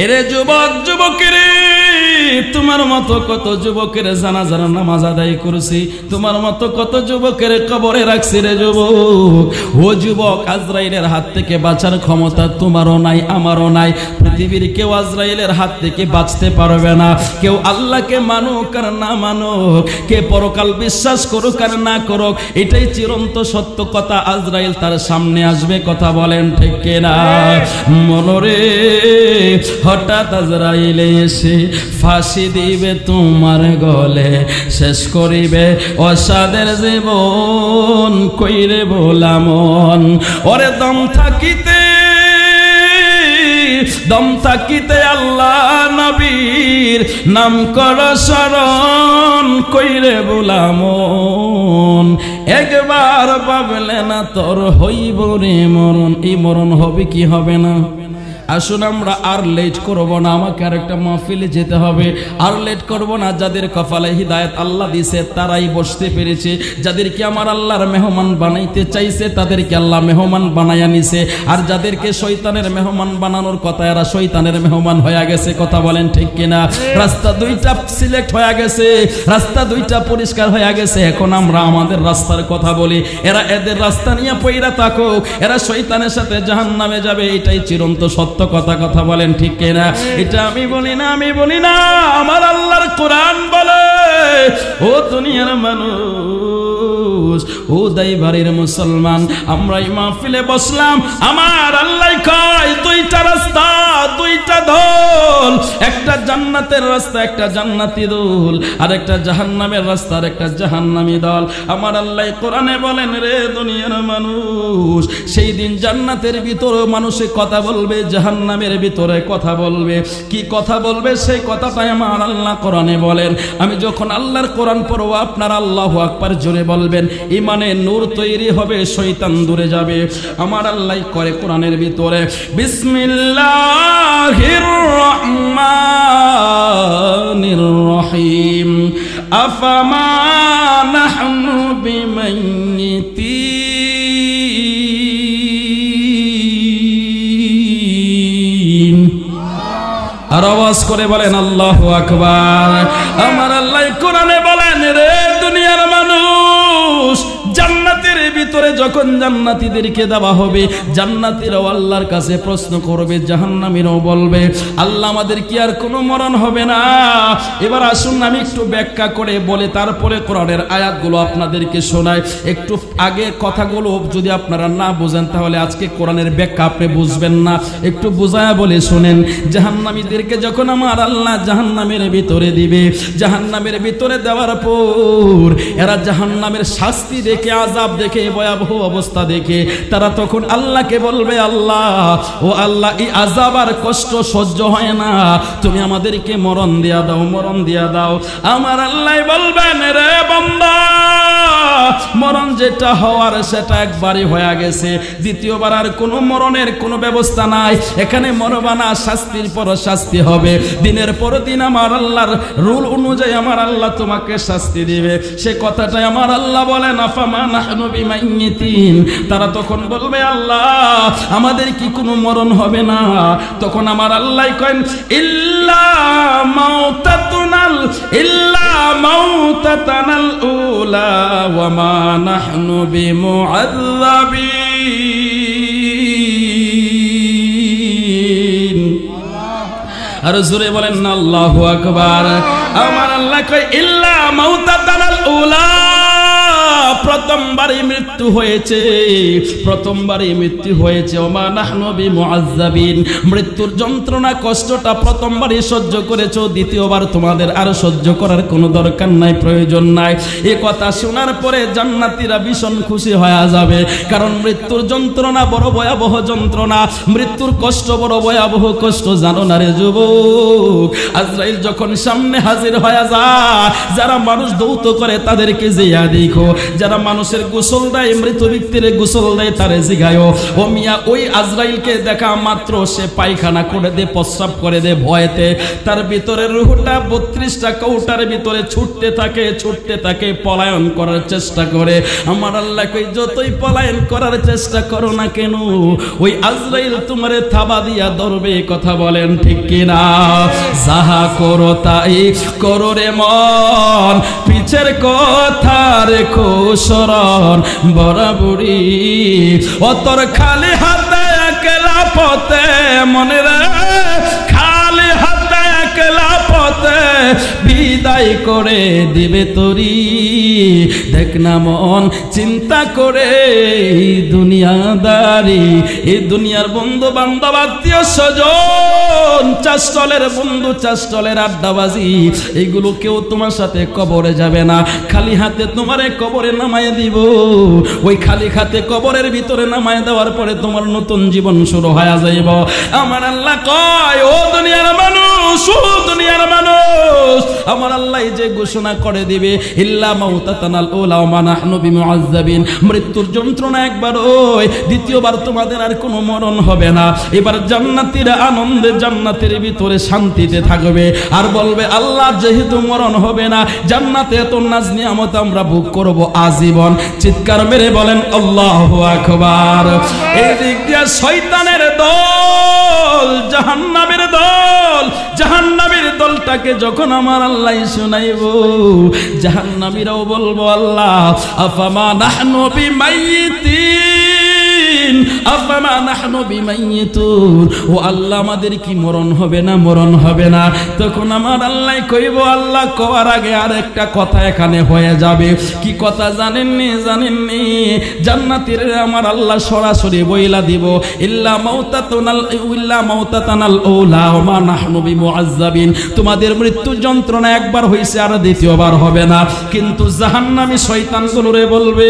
এরে যুবক যুবকেরে, তোমার মতো কত যুবকের জানাজার নামাজ আদায় করেছি, তোমার মতো কত যুবকের কবরে রাখছি রে যুবক। ও যুবক, আজরাইলের হাত থেকে বাঁচার ক্ষমতা তোমারও নাই, আমারও নাই। পৃথিবীর কেউ আজরাইলের হাত থেকে বাঁচতে পারবে না। কেউ আল্লাহকে মানুক আর না মানুক, কে পরকাল বিশ্বাস করুক আর না করুক, এটাই চিরন্ত সত্য কথা। আজরাইল তার সামনে আসবে, কথা বলেন ঠিক কিনা? মনরে হঠাৎ আজরাইলে এসে ফাঁসি দিবে তোমার গলে, শেষ করিবে অসাদের জীবন, কইরে বলামন। ওরে দম থাকিতে আল্লাহ নবীর নাম কর স্মরণ, কইরে বলামন। একবার ভাবলে না তোর হইব রে মরণ। এই মরণ হবে কি হবে না? আসুন আমরা আর লেট করব না, আমাকে আর একটা মাহফিলে যেতে হবে। আর লেট করব না। যাদের কপালে হিদায়াত আল্লাহ দিয়েছে তারাই বসতে পেরেছে, যাদেরকে আমার আল্লাহর মেহমান বানাইতে চাইছে তাদেরকে আল্লাহ মেহমান বানাইয়া নিছে, আর যাদেরকে শয়তানের মেহমান বানানোর কথা এরা শয়তানের মেহমান হয়ে গেছে, কথা বলেন ঠিক কিনা? রাস্তা দুইটা সিলেক্ট হয়ে গেছে, রাস্তা দুইটা পরিষ্কার হয়ে গেছে। এখন আমরা আমাদের রাস্তার কথা বলি, এরা এদের রাস্তা নিয়ে পইরা থাকুক, এরা শয়তানের সাথে জাহান্নামে যাবে, এটাই চিরন্ত সত্য কথা, কথা বলেন ঠিক কিনা? এটা আমি বলি না, আমি বলি না, আমার আল্লাহর কোরআন বলে। ও দুনিয়ার মানুষ, ও দাইবাড়ির মুসলমান, আমরা এই মাহফিলে বসলাম, আমার আল্লাহ কয় দুইটা রাস্তা, দুইটা দল, একটা জান্নাতের রাস্তা, একটা জান্নাতি দল, আর একটা জাহান্নামের রাস্তা, আর একটা জাহান্নামী দল। আমার আল্লাহ কোরআনে বলেন, রে দুনিয়ার মানুষ, সেই দিন জান্নাতের ভিতরে মানুষে কথা বলবে, জাহান্নামের ভিতরে কথা বলবে। কি কথা বলবে সেই কথাটাই আমার আল্লাহ কোরআনে বলেন। আমি যখন আল্লাহর কোরআন পড়ব আপনারা আল্লাহু আকবার জোরে বলবেন, ইমানে নূর তৈরি হবে, শয়তান দূরে যাবে। আমার আল্লাহ করে কোরআনের ভিতরে, বিসমিল্লাহির রহমানির রহিম, আফামা নাহনু বিমাইয়িতিন। আর আওয়াজ করে বলেন আল্লাহু আকবার। আমার আল্লাহ কোরআনে বলেন, রে দুনিয়ার মানুষ, জান্নাতের ভিতরে যখন জান্নাতীদেরকে দেওয়া হবে, জান্নাতীরাও আল্লাহর কাছে প্রশ্ন করবে, জাহান্নামীরাও বলবে, আল্লাহ আমাদের কি আর কোনো মরণ হবে না? এবার আসুন আমি একটু ব্যাখ্যা করে বলে তারপরে কোরআনের আয়াতগুলো আপনাদেরকে শোনাই। একটু আগে কথাগুলো যদি আপনারা না বুঝেন তাহলে আজকে কোরআনের ব্যাখ্যা আপনি বুঝবেন না। একটু বুঝায়া বলে শোনেন। জাহান্নামীদেরকে যখন আমার আল্লাহ জাহান্নামের ভিতরে দিবে, জাহান্নামের ভিতরে দেওয়ার পর এরা জাহান্নামের শাস্তি দেখে, আযাব দেখে, ভয়াবহ অবস্থা দেখে তারা তখন আল্লাহকে বলবে, আল্লাহ, ও আল্লাহ, এই আযাব আর কষ্ট সহ্য হয় না, তুমি আমাদেরকে মরণ দিয়া দাও, মরণ দিয়া দাও। আমার আল্লাহ বলবেন, রে বান্দা, মরণ যেটা হওয়ার সেটা একবারই হয়ে গেছে, দ্বিতীয়বার আর কোনো মরণের কোনো ব্যবস্থা নাই। এখানে মরবা না, শাস্তির পর শাস্তি হবে, দিনের পর দিন আমার আল্লাহর রুল অনুযায়ী আমার আল্লাহ তোমাকে শাস্তি দিবে। সে কথাটাই আমার আল্লাহ বলেন, আফামা নাহনু বিমাইয়িতিন। তারা তখন বলবে, আল্লাহ আমাদের কি কোনো মরণ হবে না? তখন আমার আল্লাহ কয়েন, ইল্লা মাউতাতানাল উলা ওয়া মা নাহনু বিমুআযাবিন। আর জোরে বলেন না আল্লাহু আকবার। আমার আল্লাহ কয়, ইল্লা মাউতাতানাল উলা, প্রথমবারই মৃত্যু হয়েছে, প্রথমবারই মৃত্যু হয়েছে। ওমা নাহনু বিমুআযাবিন, মৃত্যুর যন্ত্রণা কষ্টটা প্রথমবারই সহ্য করেছো, দ্বিতীয়বার তোমাদের আর সহ্য করার কোনো দরকার নাই, প্রয়োজন নাই। এই কথা শোনার পরে জান্নাতীরা ভীষণ খুশি হয়ে যাবে, কারণ মৃত্যুর যন্ত্রণা বড় ভয়াবহ যন্ত্রণা, মৃত্যুর কষ্ট বড় ভয়াবহ কষ্ট, জানো না রে যুবক? আজরাইল যখন সামনে হাজির হয়ে যায়, যারা মানুষ দৌত করে তাদেরকে জিয়া দেখো, যারা মানুষের গোসল দেয়, মৃত ব্যক্তির গোসল দেয়, তারে জিগায়ও ও মিয়া ওই আজরাইলকে দেখা মাত্র সে পায়খানা করে দে, প্রস্রাব করে দে ভয়েতে, তার ভিতরে রূহটা 32টা কৌটার ভিতরে ছুটতে থাকে, পলায়ন করার চেষ্টা করে। আমার আল্লাহ কই যতই পলায়ন করার চেষ্টা করো না কেন, ওই আজরাইল তোমারে থাবা দিয়া ধরবে। কথা বলেন ঠিক কিনা? যাহা করো তাই করো রে মন, পিছের কথা রেখো স্মরণ, বরাবরই ও তোর খালি হাতে একলা পথে, মনে রে খালি হাতে একলা পথে বিদায় করে দিবে তোরি। দেখ না মন চিন্তা করে দুনিয়াদারি, এই দুনিয়ার বন্ধু বান্ধব আত্মীয় স্বজন, চাষটলের বন্ধু, চাষটলের আড্ডাবাজি, এইগুলো কেউ তোমার সাথে কবরে যাবে না। খালি হাতে তোমারে কবরে নামায় দিব। ওই খালি হাতে কবরের ভিতরে নামায় দেওয়ার পরে তোমার নতুন জীবন শুরু হয়ে যাইব। আমার আল্লাহ কয় ও দুনিয়ার মানুষ, ও দুনিয়ার মানুষ, আমার আল্লাহ যে ঘোষণা করে দিবে ইল্লা মাউতাতানাল উলা ওয়া মা নাহনু বিমুআযযাবিন, মৃত্যুর যন্ত্রণা একবার ওই, দ্বিতীয়বার তোমাদের আর কোনো মরণ হবে না। এবার জান্নাতীরা আনন্দে জান্নাতের ভিতরে শান্তিতে থাকবে আর বলবে আল্লাহ যেহেতু মরণ হবে না, জান্নাতে এত নাজ নিয়ামত আমরা ভোগ করব আজীবন। চিৎকার মেরে বলেন আল্লাহু আকবার। এই দিক দিয়ে শয়তানের দল, জাহান্নামের দল, জাহান্নামের দলটাকে যখন আমার আল্লাহ শুনাইব, জাহান্নামীরাও বলবো আল্লাহ আফামা নাহনু বিমাইয়িতিন, আফামা নাহনু বিমাইয়িতুন, ও আল্লাহ আমাদের কি মরণ হবে না, মরণ হবে না? তখন আমার আল্লাহ কইব আল্লাহ কোয়ার আগে আরেকটা কথা এখানে হয়ে যাবে। কি কথা জানেননি? জানেননি? জান্নাতীর আমার আল্লাহ সরাসরি বইলা দিব ইল্লা মাউতাতানাল উলা ওয়া মা নাহনু বিমুআযযাবিন, তোমাদের মৃত্যু যন্ত্রণা একবার হইছে আর দ্বিতীয়বার হবে না। কিন্তু জাহান্নামী শয়তানগুলোরে বলবে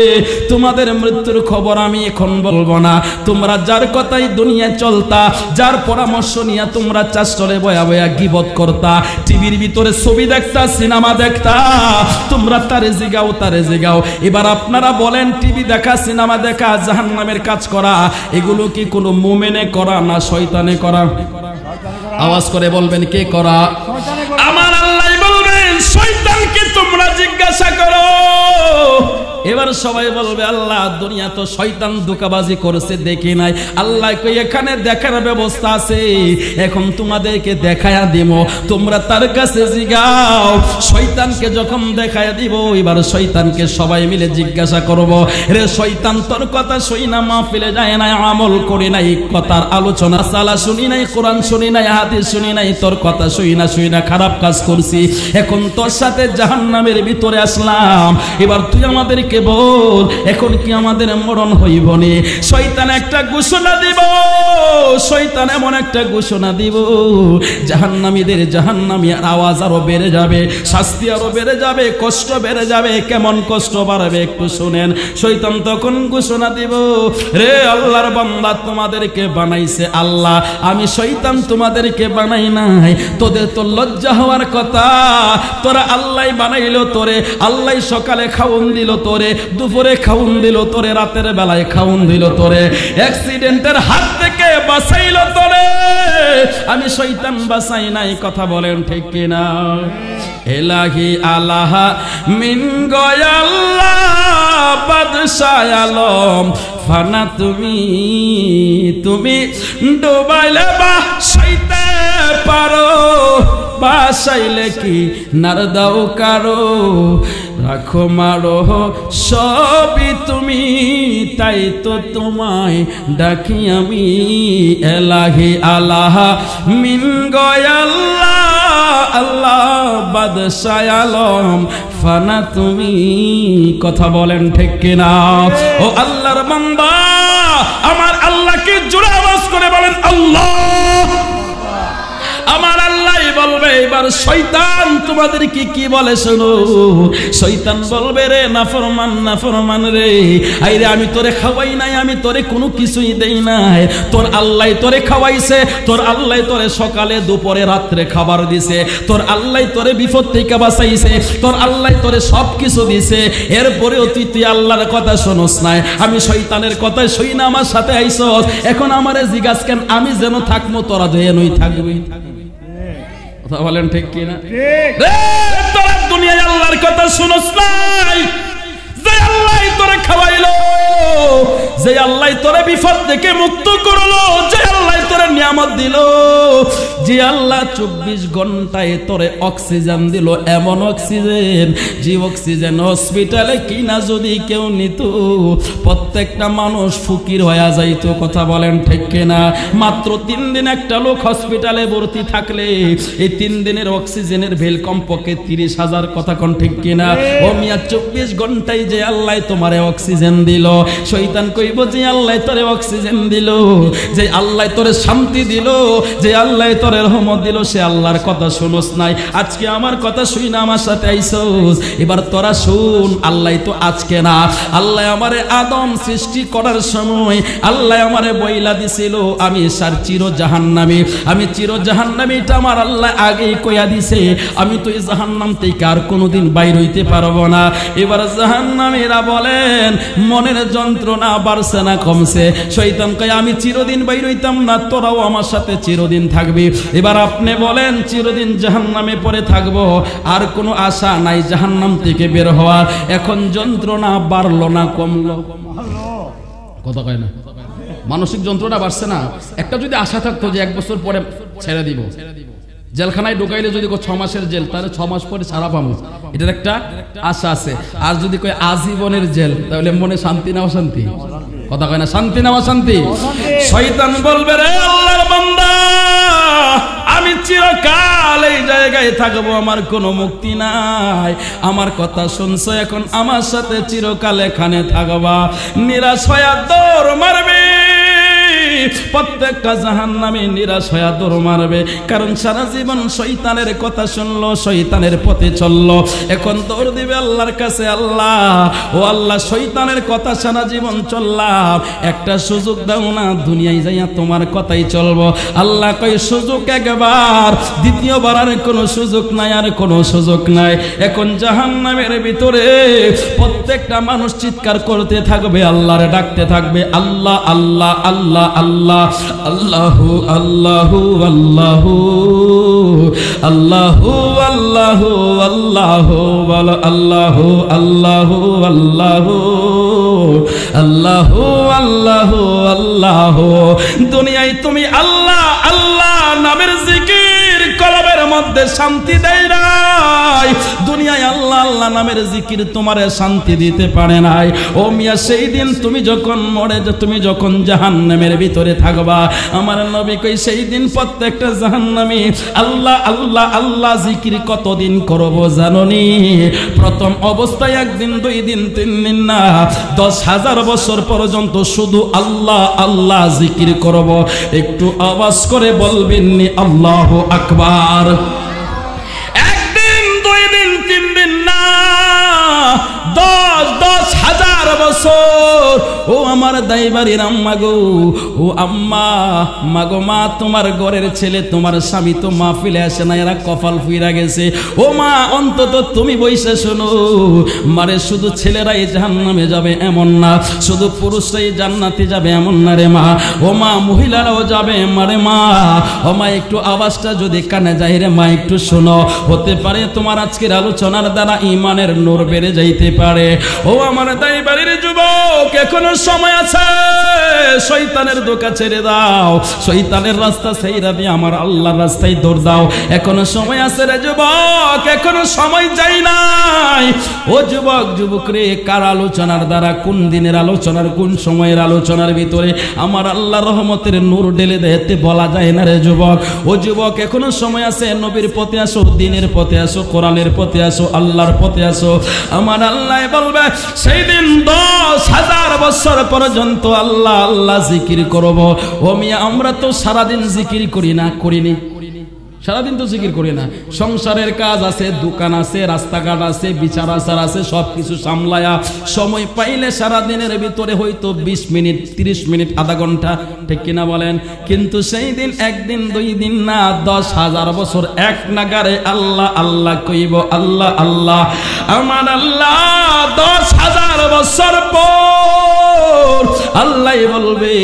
তোমাদের মৃত্যুর খবর আমি এখন বলবো না, তোমরা যার কথাই দুনিয়ায় চলতা, যার পরামর্শ নিয়ে তোমরা চাষটলে বয়া বয়া গীবত করতা, টিভির ভিতরে ছবি দেখতা, সিনেমা দেখতা, তোমরা তারে জিগাও, তারে জিগাও। এবার আপনারা বলেন টিভি দেখা, সিনেমা দেখা, জাহান্নামের কাজ করা, এগুলো কি কোনো মুমিনে করা না শয়তানে করা? আওয়াজ করে বলবেন কে করা? আমার আল্লাহ বলবেন শয়তানকে তোমরা জিজ্ঞাসা করো। এবার সবাই বলবে আল্লাহ দুনিয়া তো শয়তান ধোঁকাবাজি করেছে দেখি নাই। আল্লাহ কই এখানে দেখার ব্যবস্থা আছে, এখন তোমাদেরকে দেখায়া দিব, তোমরা তার কাছে জিগাও। শয়তানকে যখন দেখায়া দিব, এবার শয়তানকে সবাই মিলে জিজ্ঞাসা করব, রে শয়তান তোর কথা শুই না মাহফিলে যায় নাই, আমল করি নাই, কথার আলোচনা সালা শুনি নাই, কোরআন শুনি নাই, হাদিস শুনি নাই, তোর কথা শুই না খারাপ কাজ করছি, এখন তোর সাথে জাহান্নামের ভিতরে আসলাম, এবার তুই আমাদেরকে বল এখন কি আমাদের মরণ হইব নি? শয়তান একটা ঘোষণা দিব, শয়তান এমন একটা ঘোষণা দিব, জাহান্নামীদের জাহান্নামীর আওয়াজ আরো বেড়ে যাবে, শাস্তি আরো বেড়ে যাবে, কষ্ট বেড়ে যাবে। কেমন কষ্ট বাড়বে একটু শুনেন। শয়তান তখন ঘোষণা দিব, রে আল্লাহর বান্দা তোমাদেরকে বানাইছে আল্লাহ, আমি শয়তান তোমাদেরকে বানাই নাই, তোদের তো লজ্জা হওয়ার কথা, তোরা আল্লাহ বানাইলো তোরে, আল্লাহ সকালে খাওন দিল তোরে, দুপুরে খাউন দিল তোরে, রাতের বেলায় খাউন দিল তোরে, অ্যাক্সিডেন্টের হাত থেকে বাঁচাইল তোরে, আমি শয়তান বাঁচাই নাই। কথা বলেন ঠিক কিনা? এলাহি আল্লাহ মিন গয়াল্লাহ বাদশাহ আলম ফানা, তুমি ডুবাইলে বাসাইতে পারো, বাসাইলে কি নার দাও কারো, রাখো মারো সবই তুমি, তাই তো তোমায় ডাকি আমি। এলাহি আল্লাহ মিন গয়াল্লাহ, আল্লাহ বাদশাহ আলম ফানা তুমি। কথা বলেন ঠিক কিনা? ও আল্লাহর বান্দা, আমার আল্লাহকে জোরে আওয়াজ করে বলেন আল্লাহ। আমার আল্লাহ বলবে এবার শয়তান তোমাদেরকে কি বলে শোনো। শয়তান বলবে রে নাফরমান নাফরমান রে, আইরে আমি তোরে খাওয়াই নাই, আমি তোরে কোনো কিছুই দেই নাই, তোর আল্লাহ তোরে খাওয়াইছে, তোর আল্লাহ তোরে সকালে দুপুরে রাত্রে খাবার দিছে, তোর আল্লাহ তোরে বিপদ থেকে বাঁচাইছে, তোর আল্লাহ তোরে সব কিছু দিছে, এরপরেও তুই আল্লাহর কথা শোনস নাই। আমি শয়তানের কথা শুই না আমার সাথে আইছস, এখন আমারে জিজ্ঞাস কেন আমি যেন থাকবো তোরা যেনই থাকবি। কথা বলেন ঠিক কিনা? রে তোরা দুনিয়ায় আল্লাহর কথা শুনস নাই, যে আল্লাহ তোরে খাওয়াইলো, যে আল্লাহ তোরে বিপদ থেকে মুক্ত করলো, যে আল্লাহ তোরে নিয়ামত দিল, যে আল্লাহ 24 ঘন্টায় তোরে অক্সিজেন দিল, এমন অক্সিজেন যে অক্সিজেন হসপিটালে কিনা যদি কেউ নিত প্রত্যেকটা মানুষ ফকির হয়ে যাইতো। কথা বলেন ঠিক কিনা? মাত্র 3 দিন একটা লোক হসপিটালে ভর্তি থাকলে এই 3 দিনের অক্সিজেনের বিল কমপক্ষে 30,000। কথা কোন ঠিক কিনা? ও মিয়া 24 ঘন্টায় যে আল্লাহ তোমারে অক্সিজেন দিল, শয়তান কইব যে আল্লাহ তোরে অক্সিজেন দিল, যে আল্লাহ তোরে শান্তি দিল, যে আল্লাহ তোরে রহমত দিল, সে আল্লাহর কথা শুনস নাই। আজকে আমার কথা শুই না আমার সাথে আইছস, এবার তোরা শুন। আল্লাহ তো আজকে না, আল্লাহ আমারে আদম সৃষ্টি করার সময় আল্লাহ আমারে বইলা দিছিল আমি চির জাহান্নামী, আমি চির জাহান্নামী, এটা আমার আল্লাহ আগেই কইয়া দিছে। আমি তো এই জাহান্নাম থেকে আর কোনোদিন বাইর হইতে পারবো না। এবার জাহান্নামীরা বলেন মনের যন্ত্রণা বাড়ছে না কমছে? শয়তান কয় আমি চিরদিন বাইর হইতাম না, তোরাও আমার সাথে চিরদিন থাকবি। এবার আপনি বলেন চিরদিন জাহান্নামে পড়ে থাকবো, আর কোনো আশা নাই জাহান্নাম থেকে বের হওয়ার। এখন যন্ত্রণা বাড়লো না কমলো? কথা কয় না? মানসিক যন্ত্রণা বাড়ছে না? একটা যদি আশা থাকতো যে 1 বছর পরে ছেড়ে দিব, জেলখানায় ঢুকাইলে যদি 6 মাসের জেল, তাহলে 6 মাস পরে ছাড়া পাবো, এটার একটা আশা আছে। আর যদি কয় আজীবনের জেল, তাহলে মনে শান্তি না অশান্তি? কথা কয় না? শান্তি না অশান্তি? শয়তান বলবে রে আল্লাহর বান্দা আমি চিরকাল এই জায়গায় থাকবো, আমার কোনো মুক্তি নাই। আমার কথা শুনছো, এখন আমার সাথে চিরকাল এখানে থাকবা। নিরাশ হয়ে দৌড় মারবে, প্রত্যেকটা জাহান্নামী নিরাশ হয়ে দৌড় মারবে, কারণ সারা জীবন শয়তানের কথা শুনলো, শয়তানের পথে চললো। এখন দৌড় দিবে আল্লাহর কাছে, আল্লাহ ও আল্লাহ শয়তানের কথা সারা জীবন চললাম, একটা সুযোগ দাও না, দুনিয়ায় যাইয়া তোমার কথাই চলবো। আল্লাহ কই সুযোগ একবার, দ্বিতীয়বার আর কোনো সুযোগ নাই, আর কোনো সুযোগ নাই। এখন জাহান্নামের ভিতরে প্রত্যেকটা মানুষ চিৎকার করতে থাকবে, আল্লাহরে ডাকতে থাকবে, আল্লাহ আল্লাহ আল্লাহ আল্লাহ, আল্লাহু আল্লাহু আল্লাহু আল্লাহু আল্লাহু আল্লাহু বল, আল্লাহু আল্লাহু আল্লাহু আল্লাহু আল্লাহু আল্লাহু। দুনিয়ায় তুমি আল্লাহ আল্লাহ নামের জিকির কলবের মধ্যে শান্তি দেয় নাই, দুনিয়ায় আল্লাহ আল্লাহ নামের জিকির তোমারে শান্তি দিতে পারে নাই। ও মিয়া সেই দিন তুমি যখন মরে, তুমি যখন জাহান্নামের ভিতরে থাকবা, আমার নবী কই সেই দিন প্রত্যেকটা জাহান্নামী আল্লাহ আল্লাহ আল্লাহ জিকির কতদিন করব জানোনি? প্রথম অবস্থায় 1 দিন 2 দিন 3 দিন না, 10,000 বছর পর্যন্ত শুধু আল্লাহ আল্লাহ জিকির করব। একটু আওয়াজ করে বলবেন নি আল্লাহু আকবার? 1 দিন 2 দিন 3 দিন না, 10,000 বছর। ও আমার দাইবাড়ির আম্মা গো, ও আম্মা মাগো মা, তোমার ঘরের ছেলে তোমার স্বামী তো মাহফিলে আসে না, এরা কপাল ফুইরা গেছে। ও মা অন্তত তুমি বইসা শোনো, মারে শুধু ছেলেরাই জাহান্নামে যাবে এমন না, শুধু পুরুষরাই জান্নাতে যাবে এমন না রে মা। ও মা মহিলারাও যাবে মারে মা। ও মা একটু আওয়াজটা যদি কানে যায় রে মা, একটু শোনো, হতে পারে তোমার আজকের আলোচনার দ্বারা ঈমানের নূর বেড়ে যাইতে পারে। ও আমার দাইবাড়ির যুবক, এখনো সময় আছে, শয়তানের ধোঁকা ছেড়ে দাও, শয়তানের রাস্তা ছেড়ে দিয়ে আমার আল্লাহর রাস্তায় দৌড় দাও। এখনো সময় আছে রে যুবক, এখনো সময় যাই নাই। ও যুবক যুবক রে, কার আলোচনার দ্বারা, কোন দিনের আলোচনার, কোন সময়ের আলোচনার ভিতরে আমার আল্লাহর রহমতের নূর ঢেলে দেতে বলা যায় না রে যুবক। ও যুবক এখনো সময় আছে, নবীর পথে আসো, দিনের পথে আসো, কোরআনের পথে আসো, আল্লাহর পথে আসো। আমার আল্লাহ বলবে সেই দিন 10,000 বছর পর্যন্ত আল্লাহ আল্লাহ জিকির করব। ও মিয়া আমরা তো সারাদিন জিকির করি না, করিনি? সারাদিন তো জিকির করি না, সংসারের কাজ আছে, দোকান আছে, রাস্তাঘাট আছে, বিচার আচার আছে, সবকিছু সামলায়া সময় পাইলে সারাদিনের ভিতরে হয়তো 20 মিনিট 30 মিনিট আধা ঘন্টা, ঠিক কিনা বলেন? কিন্তু সেই দিন একদিন 2 দিন না, 10,000 বছর এক নাগারে আল্লাহ আল্লাহ কইব, আল্লাহ আল্লাহ। আমার আল্লাহ 10,000 বছর পর আল্লাহ বলবে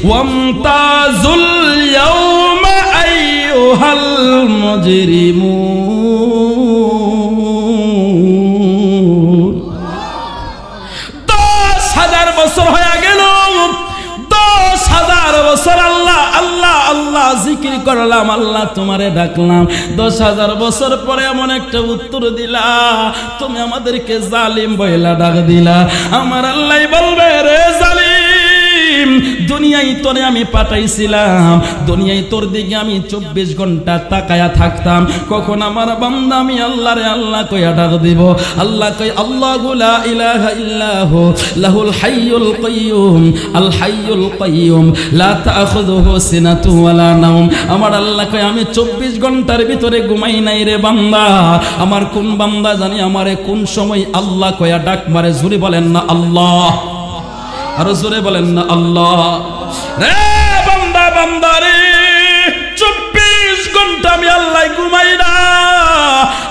ওয়ামতাজুল ইয়াউমা আইয়ুহাল মুজরিমুন। 10,000 বছর হয়ে গেল, 10,000 বছর আল্লাহ আল্লাহ আল্লাহ জিকির করলাম, আল্লাহ তোমারে ডাকলাম। 10,000 বছর পরে এমন একটা উত্তর দিলা, তুমি আমাদেরকে জালিম বইলা ডাক দিলা। আমার আল্লাহ বলবে, রে জালিম, দুনিয়ায় তোরে আমি পাঠাইছিলাম, দুনিয়ায় তোর দিকে আমি 24 ঘন্টা তাকায়া থাকতাম, কখন আমার বান্দা আমি আল্লাহ রে আল্লাহ কইয়া ডাক দিব। আল্লাহ কই, আল্লাহু লা ইলাহা ইল্লাহু লাহুল হাইয়ুল কাইয়্যুম আল হাইয়ুল কাইয়্যুম লা তাখুযুহু সিনাতু ওয়ালা নাওম। আমার আল্লাহ কই, আমি 24 ঘন্টার ভিতরে ঘুমাই নাই রে বান্দা। আমার কোন বান্দা জানি আমারে কোন সময় আল্লাহ কইয়া ডাক মারে? জোরে বলেন না আল্লাহ, আরো জোরে বলেন না আল্লাহ। রে বান্দা, বান্দা রে, 24 ঘন্টা আমি আল্লাহ ঘুমাই না,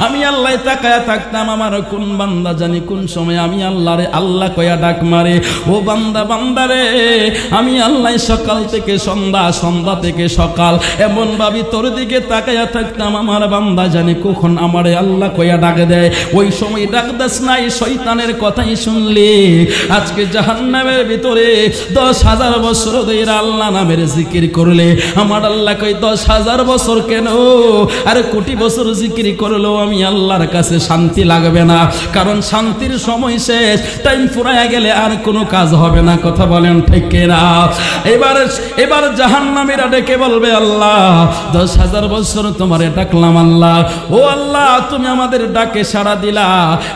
আমি আল্লাহ তাকায়া থাকতাম, আমার কোন বান্দা জানি কোন সময় আমি আল্লাহ রে আল্লাহ কয়া ডাক মারে। ও বান্দা, বান্দা রে, আমি আল্লাহ সকাল থেকে সন্ধ্যা, সন্ধ্যা থেকে সকাল এমন ভাবে তোর দিকে তাকায়া থাকতাম, আমার বান্দা জানি কখন আমারে আল্লাহ কয়া ডাক দেয়। ওই সময় ডাক দাস নাই, শয়তানের কথাই শুনলি। আজকে জাহান্নামের ভিতরে 10,000 বছর ধরে আল্লাহ নামের জিকির করলে, আমার আল্লাহ কই 10,000 বছর কেন, আরে কোটি বছর জিকির করলো আমি আল্লাহর কাছে শান্তি লাগবে না, কারণ শান্তির সময় শেষ, টাইম ফুরাইয়া গেলে আর কোনো কাজ হবে না। কথা বলেন ঠিক কিনা? এবার জাহান্নামীরা ডেকে বলবে, আল্লাহ 10,000 বছর তোমারে ডাকলাম আল্লাহ, ও আল্লাহ তুমি আমাদের ডাকে সাড়া দিলা,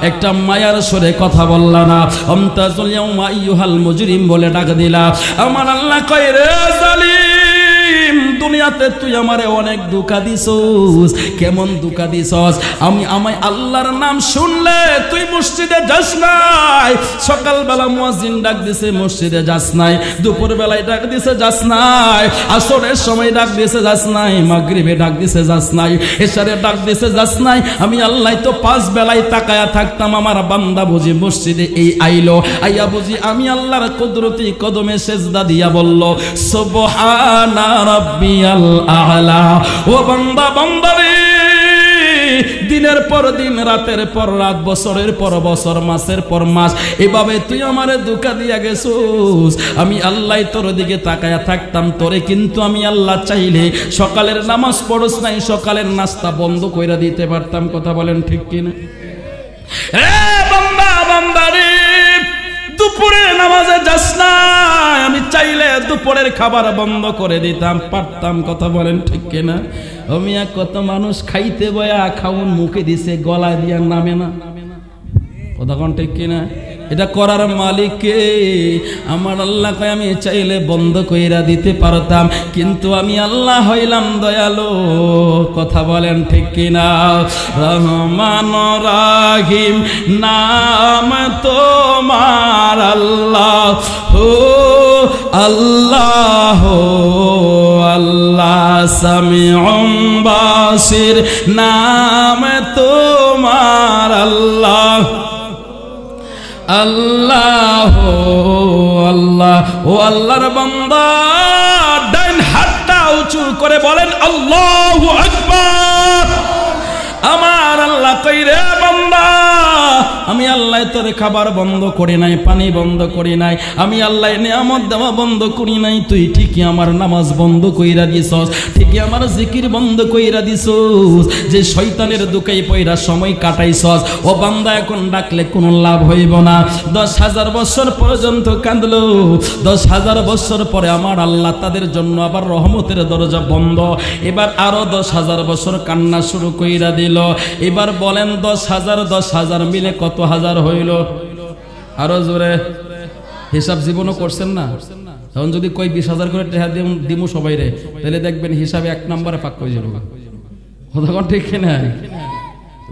একটা মায়ার স্বরে কথা বললা না, আমতাজুল ইয়াউমা আইয়ুহাল মুজরিম বলে ডাক দিলা। আমার আল্লাহ কয়, রে জালিম, দুনিয়াতে তুই আমারে অনেক ধোঁকা দিছস। কেমন ধোঁকা দিছস? আমি আল্লাহর নাম শুনলে তুই মসজিদে যাস নাই, সকালবেলা মুয়াজ্জিন ডাক দিছে মসজিদে যাস নাই, দুপুর বেলায় ডাক দিছে যাস নাই, আসরের সময় ডাক দিছে যাস নাই, মাগরিবে ডাক দিছে যাস নাই, এশারে ডাক দিছে যাস নাই। আমি আল্লাহ তো 5 বেলায় তাকায়া থাকতাম, আমার বান্দা বুঝি মসজিদে এই আইলো, আইয়া বুঝি আমি আল্লাহর কুদরতি কদমে সেজদা দিয়া বলল সুবহানা রাব্বিয়াল আ'লা। ও বান্দা, বান্দা রে, দিনের পর দিন, রাতের পর রাত, বছরের পর বছর, মাসের পর মাস, এভাবে তুই আমারে ধোঁকা দিয়া গেছিস। আমি আল্লাহ তোর দিকে তাকায়া থাকতাম, তোরে কিন্তু আমি আল্লাহ চাইলে সকালের নামাজ পড়স নাই, সকালের নাস্তা বন্ধ কইরা দিতে পারতাম। কথা বলেন ঠিক কিনা? বান্দা, বান্দা রে, দুপুরে নামাজে যাস না, আমি চাইলে দুপুরের খাবার বন্ধ করে দিতাম পারতাম। কথা বলেন ঠিক কিনা? আমি কত মানুষ খাইতে বয়া খাউন মুখে দিছে, গলায় দিয়া নামে না। কথা কোন ঠিক কিনা? এটা করার মালিক কে? আমার আল্লাহ কয়, আমি চাইলে বন্ধ কইরা দিতে পারতাম, কিন্তু আমি আল্লাহ হইলাম দয়ালু। কথা বলেন ঠিক কিনা? রহমান রাহিম নাম তোমার আল্লাহ, ও আল্লাহ, আল্লাহ সামিউম বাসির নাম তোমার আল্লাহ, আল্লাহ আল্লাহ। ও আল্লাহর বান্দা, ডান হাতটা উঁচু করে বলেন আল্লাহু আকবার। আমার আল্লাহ কই, রে বান্দা, আমি আল্লাহ তোর খাবার বন্ধ করি নাই, পানি বন্ধ করি নাই, আমি আল্লাহ নিয়ামত দেওয়া বন্ধ করি নাই। তুই ঠিকই আমার নামাজ বন্ধ কইরা দিছস, ঠিকই আমার জিকির বন্ধ কইরা দিছস, যে শয়তানের দুকাই পয়রা সময় কাটাইছস। ও বান্দা, এখন ডাকলে কোনো লাভ হইব না। 10,000 বছর পর্যন্ত কাঁদলো, 10,000 বছর পরে আমার আল্লাহ তাদের জন্য আবার রহমতের দরজা বন্ধ। এবার আরো 10,000 বছর কান্না শুরু কইরা দিল। এবার বলেন 10,000 মিলে কত হাজার হইল? আরো জোরে হিসাব জীবনও করছেন না? এখন যদি কই 20,000 করে টাকা দিমু সবাই রে, তাহলে দেখবেন হিসাবে 1 নম্বরে পাক হয়ে যাবে। তখন ঠিক কিনা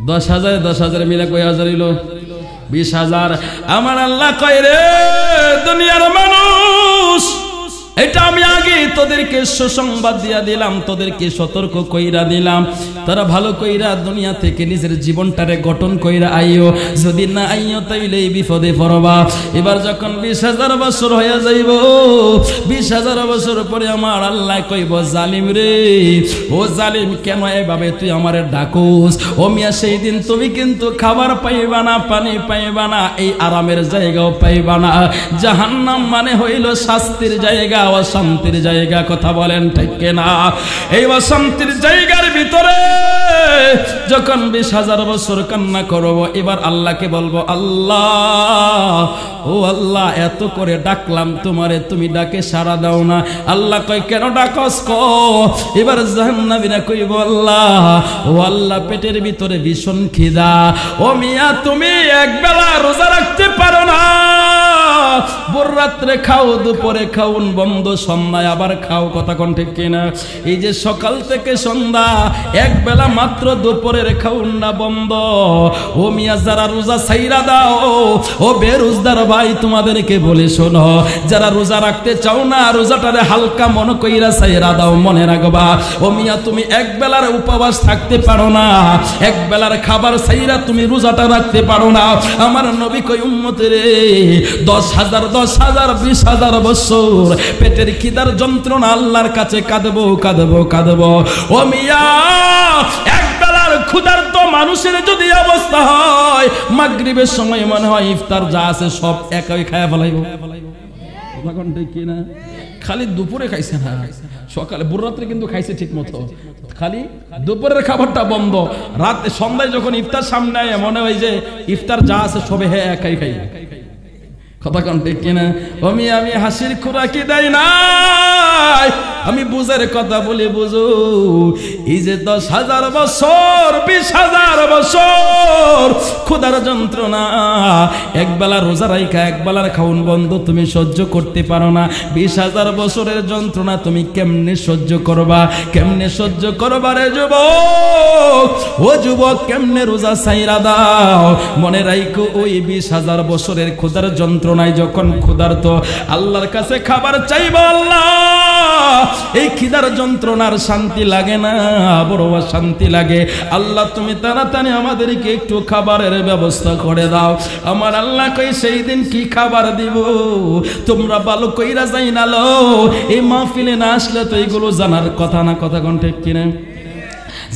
10,000 10,000 মিলে কয় হাজার হইল 20,000 আমার আল্লাহ কয় রে দুনিয়ার মানুষ এটা আমি আগে তোদেরকে সুসংবাদ দিয়া দিলাম তোদেরকে সতর্ক কইরা দিলাম তারা ভালো কইরা দুনিয়া থেকে নিজের জীবনটারে গঠন কইরা আইও যদি না আইও তাইলে বিপদে পড়বা এবার যখন 20,000 বছর হয়ে যাইব 20,000 বছর পরে আমার আল্লাহ কইব জালিম রে ও জালিম কেন এভাবে তুই আমারে ডাকোস ও মিয়া সেই দিন তুমি কিন্তু খাবার পাইবা না পানি পাইবা না এই আরামের জায়গাও পাইবা না জাহান্নাম মানে হইল শাস্তির জায়গা অশান্তির জায়গা কথা বলেন ঠিক না এই অশান্তির জায়গার ভিতরে যখন 20,000 বছর কান্না করব এবার আল্লাহকে বলবো আল্লাহ ও আল্লাহ এত করে ডাকলাম তোমারে তুমি ডাকে সাড়া দাও না আল্লাহ কয় কেন ডাকস কো এবার জাহান্নামীরা কইব আল্লাহ ও আল্লাহ পেটের ভিতরে ভীষণ খিদা ও মিয়া তুমি একবেলা রোজা রাখতে পারো না ভোর রাত্রে খাও দুপুরে খাউন বন্ধ সন্ধ্যায় আবার খাও কথা কোন ঠিক কিনা এই যে সকাল থেকে সন্ধ্যা এক বেলা মাত্র দুপুরের খাউন না বন্ধ ও মিয়া যারা রোজা ছাইরা দাও ও বেরোজগার ভাই তোমাদেরকে বলে শোনো যারা রোজা রাখতে চাও না রোজাটারে হালকা মনে কইরা ছাইরা দাও মনে রাখবা ও মিয়া তুমি এক বেলার উপবাস থাকতে পারো না এক বেলার খাবার ছাইরা তুমি রোজাটা রাখতে পারো না আমার নবী কই উম্মতের 10,000 10,000 20,000 বছর পেটের খিদার যন্ত্রণা আল্লাহর কাছে কাঁদবো কাঁদবো কাঁদবো ও মিয়া এক বেলার ক্ষুধার্ত মানুষের যদি অবস্থা হয় মাগরিবের সময় মনে হয় ইফতার যা আছে সব একাই খায়া ফেলাইব তখন ঠিক কিনা খালি দুপুরে খাইছে না সকালে ভোর রাত্রে কিন্তু খাইছে ঠিক মতো খালি দুপুরের খাবারটা বন্ধ রাতে সন্ধ্যায় যখন ইফতার সামনে আয় মনে হয় যে ইফতার যা আছে সবে হ্যাঁ একাই খাই কথা কোন ঠিক কিনা আমি হাসির খোরাকি দেয় নাই আমি বুঝার কথা বলি বুঝো এই যে 10,000 বছর 20,000 বছর ক্ষুধার যন্ত্রণা একবেলা রোজা রাইখা একবেলার খাউন বন্ধ তুমি সহ্য করতে পারো না 20,000 বছরের যন্ত্রণা তুমি কেমনে সহ্য করবা রে যুবক ও যুবক কেমনে রোজা ছাইরা দাও মনে রাইখো ওই 20,000 বছরের ক্ষুধার যন্ত্রণায় যখন ক্ষুধার্ত আল্লাহর কাছে খাবার চাইবো আল্লাহ এই খিদার যন্ত্রণার শান্তি লাগে না বড় শান্তি লাগে আল্লাহ তুমি তাড়াতাড়ি আমাদেরকে একটু খাবারের ব্যবস্থা করে দাও আমার আল্লাহ কই সেই দিন কি খাবার দিব তোমরা ভালো কইরা জানালো এই মাহফিলে না আসলে তো এইগুলো জানার কথা না কথা কোন ঠিক কিনা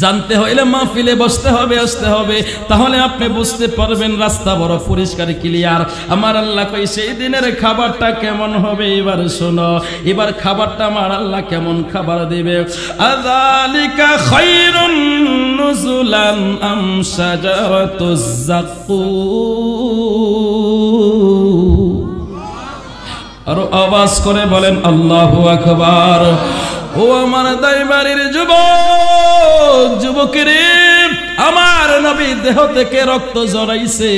জানতে হইলে মাহফিলে বসতে হবে আসতে হবে তাহলে আপনি বুঝতে পারবেন রাস্তা বড় পরিষ্কার ক্লিয়ার আমার আল্লাহ কই সেই দিনের খাবারটা কেমন হবে এবার শোনো এবার খাবারটা আমার আল্লাহ কেমন খাবার দিবে আযালিকা খায়রুন নুজুলান আম শাজারাতুজ যাক্কুম আর আওয়াজ করে বলেন আল্লাহু আকবার ও আমার দাইবাড়ির যুবকেরে আমার নবী দেহ থেকে রক্ত ঝরাইছে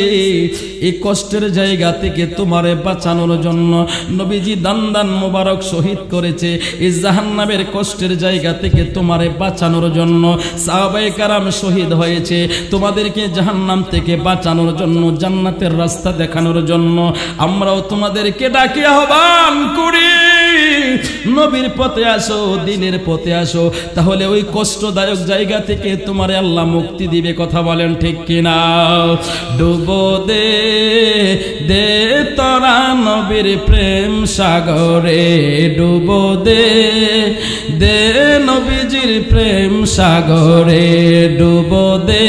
এই কষ্টের জায়গা থেকে তোমারে বাঁচানোর জন্য নবীজি দান মোবারক শহীদ করেছে এই জাহান্নামের কষ্টের জায়গা থেকে তোমারে বাঁচানোর জন্য সাহাবায়ে কেরাম শহীদ হয়েছে তোমাদেরকে জাহান্নাম থেকে বাঁচানোর জন্য জান্নাতের রাস্তা দেখানোর জন্য আমরাও তোমাদেরকে ডাকি আহ্বান করি নবীর পথে আসো দিনের পথে আসো তাহলে ওই কষ্টদায়ক জায়গা থেকে তোমারে আল্লাহ মুক্তি দিবে কথা বলেন ঠিক কিনা ডুবো দে তোরা নবীর প্রেম সাগরে ডুবো দে নবীজির প্রেম সাগরে ডুবো দে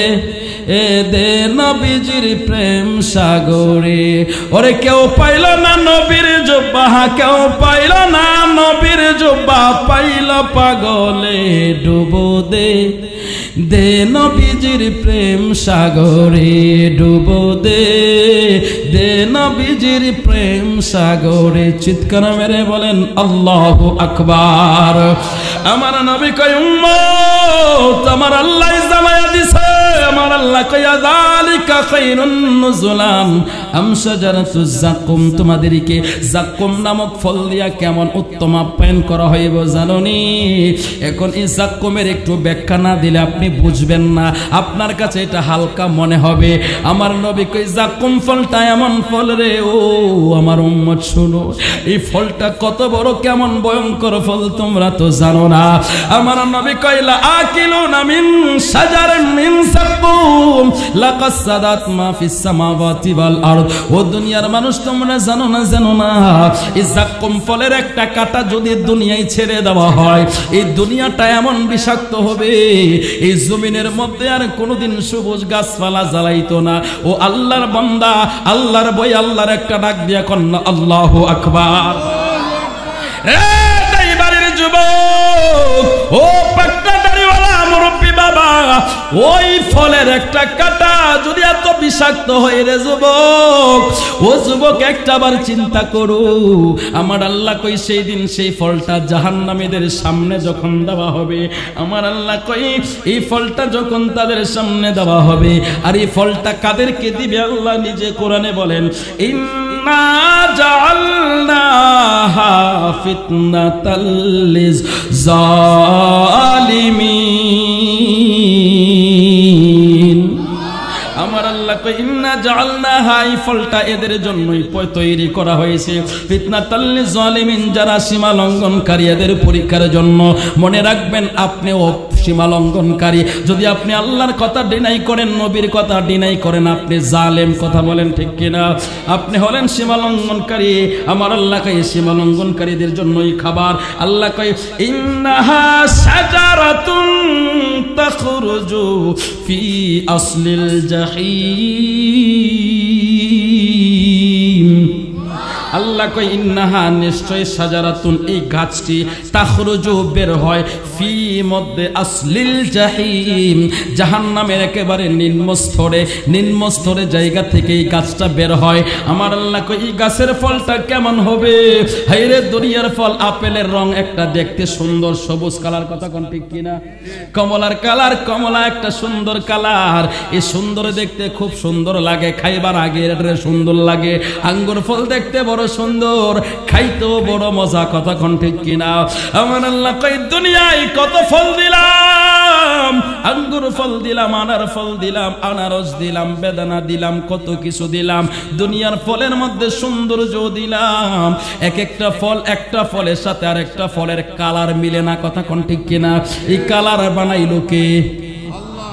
নবীজির প্রেম সাগরে ওরে কেউ পাইল না নবীর জুব্বা কেউ পাইল না নবীর জুব্বা পাইল পাগলে ডুবো দে নবীজির প্রেম সাগরে ডুবো দে নবীজির প্রেম সাগরে চিৎকার মেরে বলেন আল্লাহু আকবার আমার নবী কয় উম্মত আমার আল্লাহ জানায়া দিছে আমার আল্লাহ কয়া যালিকা খায়রুন নুজুলাম আম শাজারাতুজ যাকুম, তোমাদেরকে যাকুম নামক ফল দিয়া কেমন উত্তম আপ্যায়ন করা হইব জানোনি? এখন এই যাকুমের একটু ব্যাখ্যা না দিলে আপনি বুঝবেন না, আপনার কাছে এটা হালকা মনে হবে। আমার নবী কই যাকুম ফলটা এমন ফল রে, ও আমার উম্মত শুনো, এই ফলটা কত বড় কেমন ভয়ঙ্কর ফল তোমরা তো জানো না। আমার নবী কইলা আকিলুনা মিন শাজারিন মিন যাকুম লাকাসাদাত মা ফিস সামাওয়াতি ওয়াল আরদ। ও দুনিয়ার মানুষ তোমরা জানো না এই যাকুম ফলের একটা কাঁটা যদি দুনিয়ায় ছেড়ে দেওয়া হয়, এই দুনিয়াটা এমন বিষাক্ত হবে, এই জমিনের মধ্যে আর কোনোদিন সবুজ গাছপালা জ্বালাইতো না। ও আল্লাহর বান্দা, আল্লাহর বই, আল্লাহর একটা ডাক দিয়া কন্যা আল্লাহু আকবার। বাড়ির যুবক, ও পাক্কা দাড়িওয়ালা মুরব্বী বাবা, ওই ফলের একটা কাঁটা যদি এত বিষাক্ত হয় রে যুবক, ও যুবক একটাবার চিন্তা করো, আমার আল্লাহ কই সেই দিন সেই ফলটা জাহান্নামীদের সামনে যখন দেওয়া হবে, আমার আল্লাহ কই এই ফলটা যখন তাদের সামনে দেওয়া হবে, আর এই ফলটা কাদেরকে দিবে আল্লাহ নিজে কোরআনে বলেন, ইন্না জাআলনাহা ফিতনাতাল লিজ-জালিমিন। আমার আল্লাহ কই ইন্না জাআলনাহা, এই ফলটা এদের জন্যই তৈরি করা হয়েছে, ফিতনাতাল লিজ-জালিমিন, যারা সীমা লঙ্ঘনকারী, এদের পরীক্ষার জন্য। মনে রাখবেন আপনিও সীমা লঙ্ঘনকারী, যদি আপনি আল্লাহর কথা ডিনাই করেন, নবীর কথা ডিনাই করেন, আপনি জালেম। কথা বলেন ঠিক কিনা? আপনি হলেন সীমা লঙ্ঘনকারী। আমার আল্লাহ কই সীমা লঙ্ঘনকারীদের জন্যই খাবার। আল্লাহ কই ইন্নাহা শাজারাতুন তাখরুজু ফি আসলিল জাহিম। আল্লাহ কই ইন্নাহা, নিশ্চয়, শাজারাতুন, এই গাছটি, তাখরুজু, বের হয়, ফি, মধ্যে, আসলিল জাহিম, জাহান্নামের একেবারে নিম্ন স্তরে জায়গা থেকে এই গাছটা বের হয়। আমার আল্লাহ কই এই গাছের ফলটা কেমন হবে? হায়রে দুনিয়ার ফল, আপেলের রং একটা দেখতে সুন্দর সবুজ কালার, কথা কোন ঠিক কিনা? কমলার কালার, কমলা একটা সুন্দর কালার, এই সুন্দর দেখতে খুব সুন্দর লাগে, খাইবার আগে এটা সুন্দর লাগে। আঙ্গুর ফল দেখতে বড় সুন্দর, খাইতেও বড় মজা, কথা কোন ঠিক কিনা? আমার আল্লাহ কই দুনিয়ায় কত ফল দিলাম, আঙ্গুর ফল দিলাম, আনার ফল দিলাম, আনারস দিলাম, বেদানা দিলাম, কত কিছু দিলাম। দুনিয়ার ফলের মধ্যে সৌন্দর্য দিলাম, একটা ফলের সাথে আর একটা ফলের কালার মিলে না, কথা কোন ঠিক কিনা? এই কালার বানাইলো কে?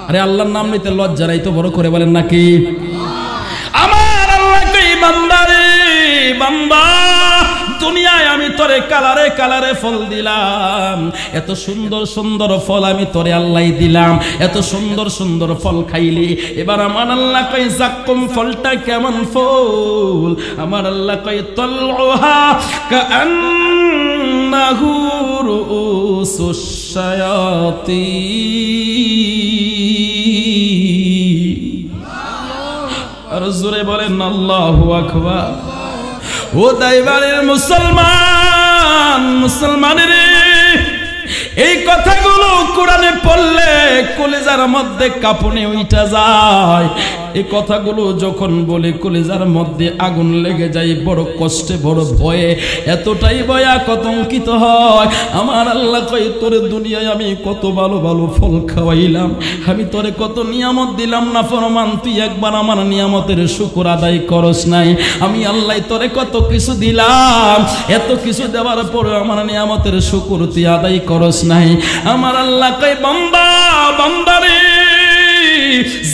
আরে আল্লাহর নাম নিতে লজ্জা নাই তো? বড় করে বলেন নাকি? আমার আল্লাহ কই বান্দারে, বান্দা, দুনিয়ায় আমি তোরে কালারে কালারে ফল দিলাম, এত সুন্দর সুন্দর ফল আমি তোরে আল্লাহ দিলাম, এত সুন্দর সুন্দর ফল খাইলি। এবার আমার আল্লাহ কই যাকুম ফলটা কেমন ফল? আমার আল্লাহ কই তালউহা কাআন্নাহু রুউসুশ শায়াতিন। আর জোরে বলেন আল্লাহু আকবার। ও দাইবারের মুসলমানের এই কথাগুলো কোরআনে পড়লে কলিজার মধ্যে কাঁপুনি উঠা যায়। এই কথাগুলো যখন বলে কলিজার মধ্যে আগুন লেগে যায়, বড় কষ্টে, বড় ভয়ে, এতটাই ভয়া কতঙ্কিত হয়। আমার আল্লাহ কই তোরে দুনিয়ায় আমি কত ভালো ভালো ফল খাওয়াইলাম, আমি তোরে কত নিয়ামত দিলাম না ফরমান, তুই একবার আমার নিয়ামতের শুকর আদায় করস নাই। আমি আল্লাহ তোরে কত কিছু দিলাম, এত কিছু দেওয়ার পরে আমার নিয়ামতের শুকর তুই আদায় করস নাই। আমার আল্লাহ কই বান্দা, বান্দারে,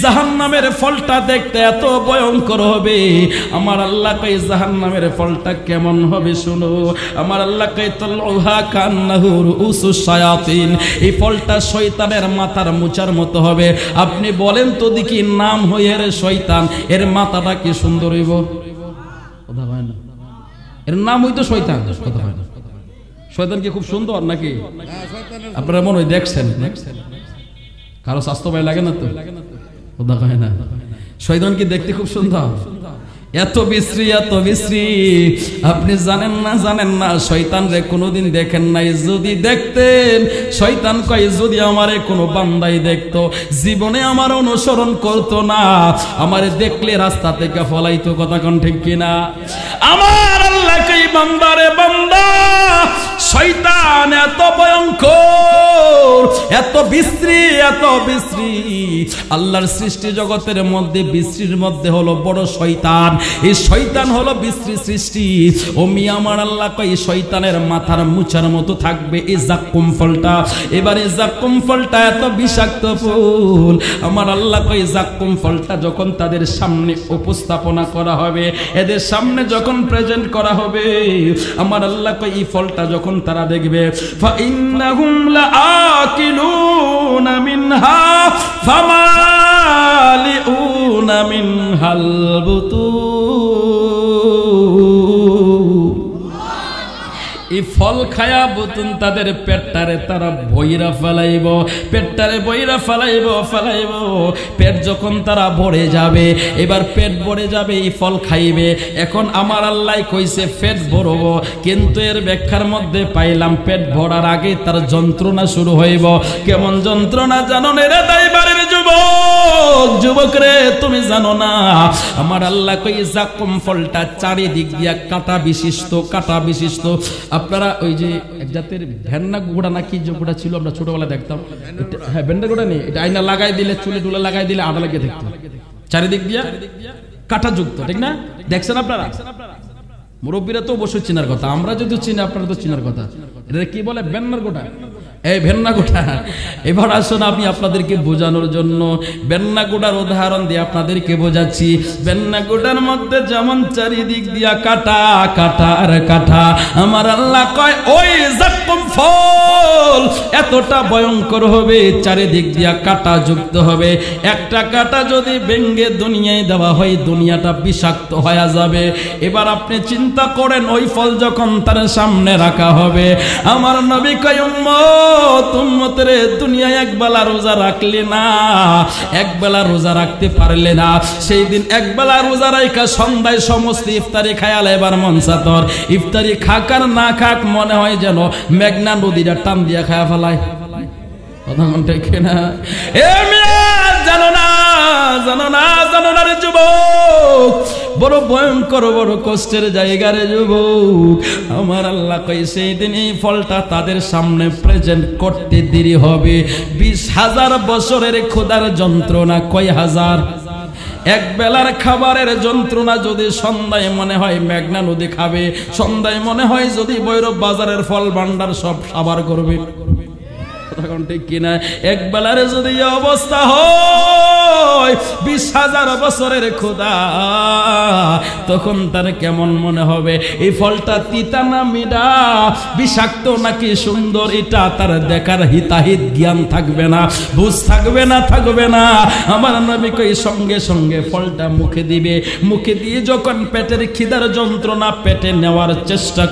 জাহান্নামের ফলটা দেখতে এত ভয়ঙ্কর হবে। আমার আল্লাহ কই জাহান্নামের ফলটা কেমন হবে শুনো। আমার আল্লাহ কই তালউহা কান্নাহু রুউসুশ শায়াতিন, এই ফলটা শয়তানের মাথার মুচার মতো হবে। আপনি বলেন তো দেখি, নাম হয়ে রে শয়তান, এর মাথাটা কি সুন্দর হইব? কথা হয় না, এর নাম হইতো শয়তান, কথা হয় না। শয়তান কি খুব সুন্দর নাকি? আপনারা মনে হয় দেখছেন, কারো স্বাস্থ্য ভাই লাগে না তো? কথা হয় না। শয়তান কি দেখতে খুব সুন্দর? এত বিশ্রী আপনি জানেন না শয়তান রে কোনোদিন দেখেন নাই, যদি দেখতেন শয়তান কয় যদি আমারে কোনো বান্দাই দেখতো জীবনে আমার অনুসরণ করতো না, আমারে দেখলে রাস্তা থেকে ফলাইতো। কথা কোন ঠিক কিনা? আমার আল্লাহ কই বান্দারে বান্দা শয়তান এত ভয়ঙ্কর, এত বিশ্রী আল্লাহর সৃষ্টি জগতের মধ্যে বিশ্রীর মধ্যে হলো বড় শয়তান। এই শয়তান হলো বিশ্রী সৃষ্টি। ও মিয়া আমার আল্লাহ কই শয়তানের মাথার মুছার মতো থাকবে এই জাক্কুম ফলটা। এবারে জাক্কুম ফলটা এত বিষাক্ত ফুল, আমার আল্লাহ কই জাক্কুম ফলটা যখন তাদের সামনে উপস্থাপনা করা হবে, এদের সামনে যখন প্রেজেন্ট করা হবে, আমার আল্লাহ কই এই ফলটা যখন তারা দেখবে ফা ইন্নাহুম লাআকিলুনা মিনহা ফামালিউনা মিনহাল বুতুন। এই ফল খায়া বুতুন তাদের পেটটারে তারা বইরা ফেলাইব, পেটটারে বইরা ফেলাইব। পেট যখন তারা ভরে যাবে, এবার পেট ভরে যাবে এই ফল খাইবে। এখন আমার আল্লাহ কইছে পেট ভরব, কিন্তু এর ব্যাখ্যার মধ্যে পাইলাম পেট ভরার আগে তার যন্ত্রণা শুরু হইব। কেমন যন্ত্রণা জানো না রে দাইবারের যুবক রে, তুমি জানো না আমার আল্লাহ কই জাক্কুম ফলটা চারিদিক দিয়া কাঁটা বিশিষ্ট। আপনারা ওই যে এক জাতের ভেন্না গোড়া নাকি যে গোড়া ছিল আমরা ছোটবেলায় দেখতাম, হ্যাঁ ভেন্না গোড়া নেই, এটা আয়না লাগাই দিলে চুলে টুলে লাগাই দিলে আটা লাগিয়ে থাকতো, চারিদিক দিয়া কাঁটা যুক্ত, ঠিক না? দেখছেন আপনারা? মুরব্বীরা তো অবশ্যই চিনার কথা, আমরা যদি চিনি আপনারা তো চিনার কথা। এটা কি বলে? ভেন্নার গোটা, এই ভেন্না গোটা। এবার আসুন আমি আপনাদেরকে বোঝানোর জন্য ভেন্না গোটার উদাহরণ দিয়ে আপনাদেরকে বোঝাচ্ছি। ভেন্না গোটার মধ্যে যেমন চারিদিক দিয়া কাটা আর কাটা, আমার আল্লাহ কয় ওই জাক্কুম ফল এতটা ভয়ঙ্কর হবে, চারিদিক দিয়া কাটা যুক্ত হবে। একটা কাটা যদি ভেঙ্গে দুনিয়ায় দেওয়া হয়, দুনিয়াটা বিষাক্ত হয়ে যাবে। এবার আপনি চিন্তা করেন ওই ফল যখন তার সামনে রাখা হবে, আমার নবী কয় উম্মত রে, দুনিয়ায় একবেলা রোজা রাখলে না, একবেলা রোজা রাখতে পারলে না, সেই দিন একবেলা রোজা রাখা সন্ধ্যায় সমস্ত ইফতারি খায়াল এবার মনসাতর। ইফতারি খাক আর না খাক মনে হয় যেন মেঘনা নদীটা টান দিয়া খায়া ফেলায়। কথা মনটা কেনা? জানো না রে যুবক, বড় ভয়ঙ্কর বড় কষ্টের জায়গা রে যুবক। আমার আল্লাহ কই সেই দিন এই ফলটা তাদের সামনে প্রেজেন্ট করতে দেরি হবে। 20,000 বছরের ক্ষুধার যন্ত্রণা, কয় হাজার? এক বেলার খাবারের যন্ত্রণা যদি সন্ধ্যায় মনে হয় মেঘনা নদী খাবে, সন্ধ্যায় মনে হয় যদি ভৈরব বাজারের ফল ভান্ডার সব সাবার করবে। ঠিক কিনা? এক বেলারে যদি অবস্থা হয় 20,000 বছরের ক্ষুধা, তখন তার কেমন মনে হবে? এই ফলটা তিতা না মিঠা, বিষাক্ত নাকি সুন্দর, এটা তার দেখার হিতাহিত জ্ঞান থাকবে না, বুঝ থাকবে না। আমার নবী কই সঙ্গে সঙ্গে ফলটা মুখে দিবে। মুখে দিয়ে যখন পেটের খিদার যন্ত্রণা পেটে নেওয়ার চেষ্টা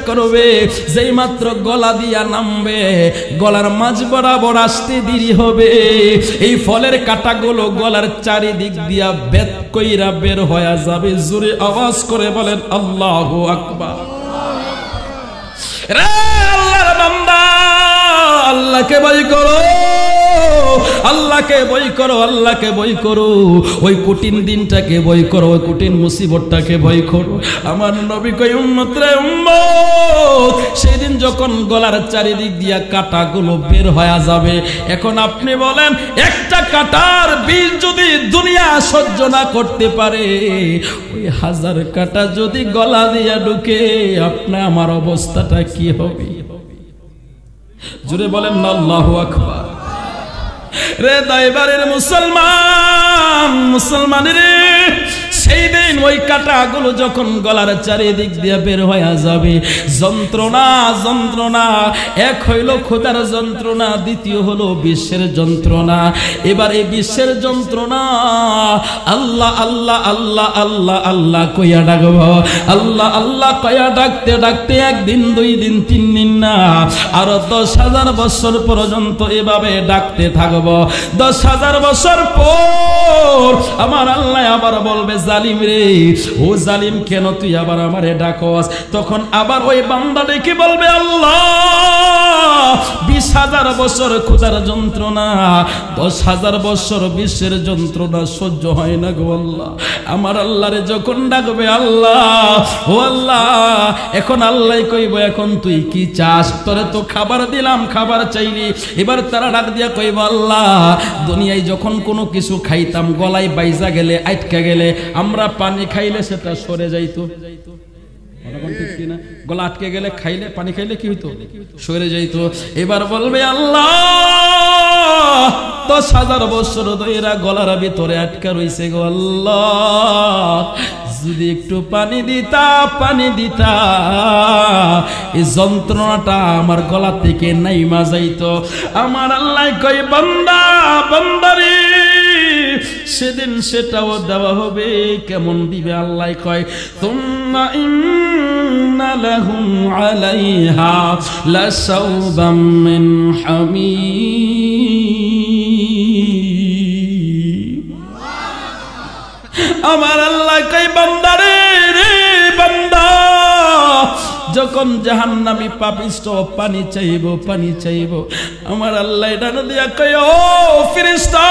করবে, যেই মাত্র গলা দিয়া নামবে, গলার মাঝ বরাবর আসতে দেরি হবে। এই ফলের কাঁটাগুলো গলার চারিদিক দিয়া বেদ কইরা বের হয়ে যাবে। জোরে আওয়াজ করে বলেন আল্লাহু আকবার। রে আল্লাহর বান্দা, আল্লাহকে ভয় করো, আল্লাহকে ভয় করো। ওই কঠিন দিনটাকে ভয় করো, ওই কঠিন মুসিবতটাকে ভয় করো। আমার নবী কই উম্মত রে উম্মত, সেদিন যখন গলার চারিদিক দিয়া কাঁটাগুলো বের হয়ে যাবে, এখন আপনি বলেন একটা কাঁটার বিষ যদি দুনিয়া সহ্য না করতে পারে, ওই 1000 কাঁটা যদি গলা দিয়া ঢুকে, আপনি আমার অবস্থাটা কি হবে? জোরে বলেন না আল্লাহু আকবার। রে দাইবারের মুসলমান রে, সেই দিন ওই কাঁটাগুলো যখন গলার চারিদিক দিয়ে বের হয়ে যাবে, যন্ত্রণা যন্ত্রণা, এক হইল খোদার যন্ত্রণা, দ্বিতীয় হলো বিশ্বের যন্ত্রণা। এবার এই বিশ্বের যন্ত্রণা আল্লাহ আল্লাহ আল্লাহ আল্লাহ আল্লাহ কইয়া ডাকব, আল্লাহ আল্লাহ কইয়া ডাকতে ডাকতে একদিন, 2 দিন, 3 দিন না, আরো 10,000 বছর পর্যন্ত এভাবে ডাকতে থাকব। 10,000 বছর পর আমার আল্লাহ আবার বলবে, জালিম রে, ও জালিম, কেন তুই আবার আমারে ডাকস? তখন আবার ওই বান্দা ডেকে বলবে, আল্লাহ 20,000 বছর খোদার যন্ত্রণা, 10,000 বছর বিশ্বের যন্ত্রণা সহ্য হয় না গো আল্লাহ। আমার আল্লাহরে যখন ডাকবে, আল্লাহ ও আল্লাহ, এখন আল্লাহ কইব, এখন তুই কি চাস? তোরে তো খাবার দিলাম, খাবার চাইলি। এবার তারা ডাক দিয়া কইব, আল্লাহ দুনিয়ায় যখন কোনো কিছু খাইতাম, গলায় বাইজা গেলে, আটকা গেলে, আমরা পানি খাইলে সেটা সরে যাইতো, গলা আটকে গেলে খাইলে, পানি খাইলে কি হইতো? সরে যাইতো। এবার বলবে, আল্লাহ 10,000 বছর ধরে গলার ভিতরে আটকা রইছে গো আল্লাহ, যদি একটু পানি দিতা, পানি দিতা, এই যন্ত্রণাটা আমার গলা থেকে নাইমা যাইতো। আমার আল্লাহ কই, বান্দা বান্দারে, সেদিন সেটাও দেওয়া হবে। কেমন দিবে? আল্লাহ কয়, তুম্মা ইন্না লাহুম আলাইহা লাসাওবাম মিন হামিম। আমার আল্লাহ কই, বান্দারে রে বান্দা, যখন জাহান্নামী পাপিষ্ট পানি চাইব, পানি চাইব, আমার আল্লাহ ডানা দিয়া কয়, ও ফেরেশতা,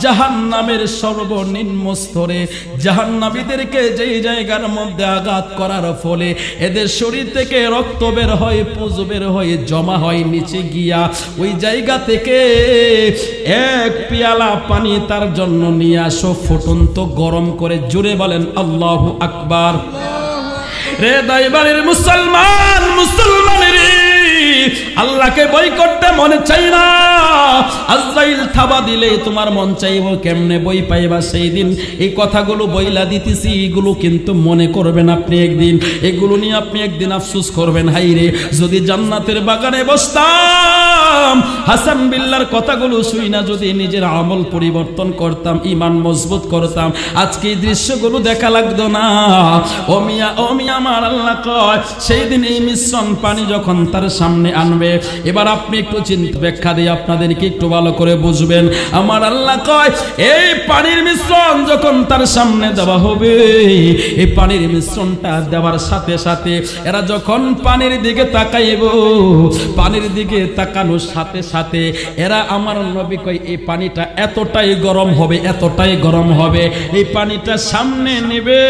জাহান্নামের সর্বনিম্ন স্তরে জাহান্নামীদেরকে যেই জায়গার মধ্যে আঘাত করার ফলে এদের শরীর থেকে রক্ত বের হয়, পুজ বের হয়ে জমা হয় নিচে গিয়া, ওই জায়গা থেকে এক পেয়ালা পানি তার জন্য নিয়ে আসো, ফুটন্ত গরম করে। জোরে বলেন আল্লাহু আকবার। রে দাইবারের মুসলমান, মুসলমানের আল্লাহকে বই করতে মনে চাই না, আজরাইল থাবা দিলে তোমার মন চাইব, কেমনে বই পাইবা? সেই দিন এই কথাগুলো বইলা দিতেছি, এগুলো কিন্তু মনে করবেন আপনি একদিন, এগুলো নিয়ে আপনি একদিন আফসোস করবেন, হাই রে যদি জান্নাতের বাগানে বসতাম, হাসান বিল্লার কথাগুলো শুই না, যদি নিজের আমল পরিবর্তন করতাম, ঈমান মজবুত করতাম, আজকে এই দৃশ্যগুলো দেখা লাগতো না। ও মিয়া, ও মিয়া, আমার আল্লাহ কয়, সেই দিন এই মিশ্রণ পানি যখন তার সামনে আনবে, এবার আপনি একটু চিন্তা ব্যাখ্যা দিয়ে আপনাদেরকে একটু ভালো করে বুঝবেন। আমার আল্লাহ কয়, এই পানির মিশ্রণ যখন তার সামনে দেওয়া হবে, এই পানির মিশ্রণটা দেওয়ার সাথে সাথে এরা যখন পানির দিকে তাকাইব, পানির দিকে তাকানোর সাথে সাথে এরা, আমার নবী কয়, এই পানিটা এতটাই গরম হবে, এতটাই গরম হবে, এই পানিটা সামনে নিবে,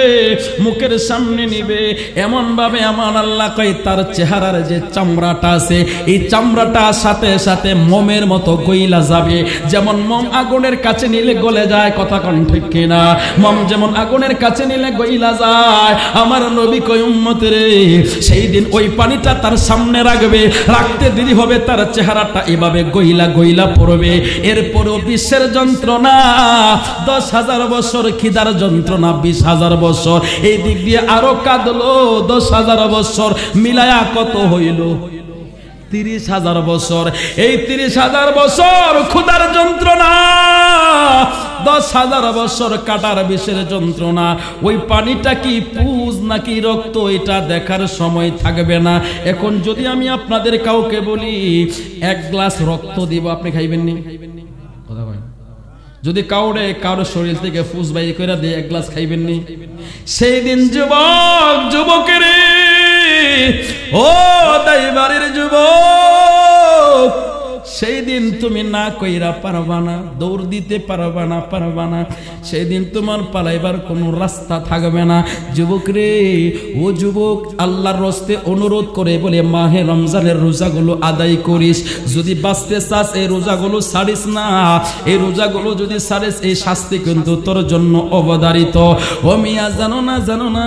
মুখের সামনে নিবে, এমন ভাবে আমার আল্লাহ কয় তার চেহারার যে চামড়াটা আছে, এই চামড়াটা সাথে সাথে মোমের মতো গইলা যাবে। যেমন মোম আগুনের কাছে নিলে গলে যায়, কথা কোন ঠিক কিনা? মোম যেমন আগুনের কাছে নিলে গইলা যায়, আমার নবী কয়, উম্মত রে, সেই দিন ওই পানিটা তার সামনে রাখবে, রাখতে দেরি হবে, তার চেহারাটা এভাবে গইলা গইলা পড়বে। এরপরও বিশ্বের যন্ত্রণা, 10,000 বছর খিদার যন্ত্রণা, 20,000 বছর, এই দিক দিয়ে আরো কাঁদলো, 10,000 বছর মিলায়া কত হইল? 30,000 বছর। এই 30,000 বছর ক্ষুধার যন্ত্রণা, 10,000 বছর কাটার বিষের যন্ত্রণা। ওই পানিটা কি পুজ নাকি রক্ত, এটা দেখার সময় থাকবে না। এখন যদি আমি আপনাদের কাউকে বলি 1 গ্লাস রক্ত দিব, আপনি খাইবেন নি? কথা বলেন। যদি কারো শরীর থেকে ফুস বাই করে দিয়ে 1 গ্লাস খাইবেন নি? সেই দিন যুবক, যুবকের, ও দাইবারের যুবক, সেই দিন তুমি না কইরা পারবা না, দৌড় দিতে পারবা না, পারবা না। সেই দিন তোমার পালাইবার কোনো রাস্তা থাকবে না। যুবক রে, ও যুবক, আল্লাহর রাস্তে অনুরোধ করে বলে, মাহে রমজানের রোজাগুলো আদায় করিস। যদি বাঁচতে চাস এই রোজাগুলো ছাড়িস না, এই রোজাগুলো যদি ছাড়িস এই শাস্তি কিন্তু তোর জন্য অবধারিত। ও মিয়া, জানো না, জানো না,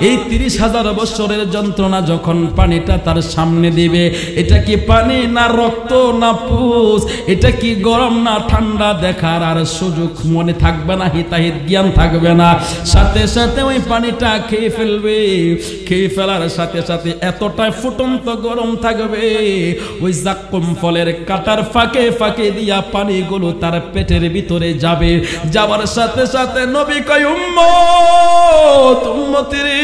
এই 30,000 বছরের যন্ত্রণা যখন পানিটা তার সামনে দিবে, এটা কি পানি না রক্ত না পুষ, এটা কি গরম না ঠান্ডা দেখার আর সুযোগ মনে থাকবে না, হিতাহিত জ্ঞান থাকবে না। সাথে সাথে ওই পানিটা খেয়ে ফেলবে, খেয়ে ফেলার সাথে সাথে এতটাই ফুটন্ত গরম থাকবে, ওই জাক্কুম ফলের কাটার ফাঁকে ফাঁকে দিয়া পানিগুলো তার পেটের ভিতরে যাবে। যাবার সাথে সাথে নবী কয় উম্মত, উম্মতি রে,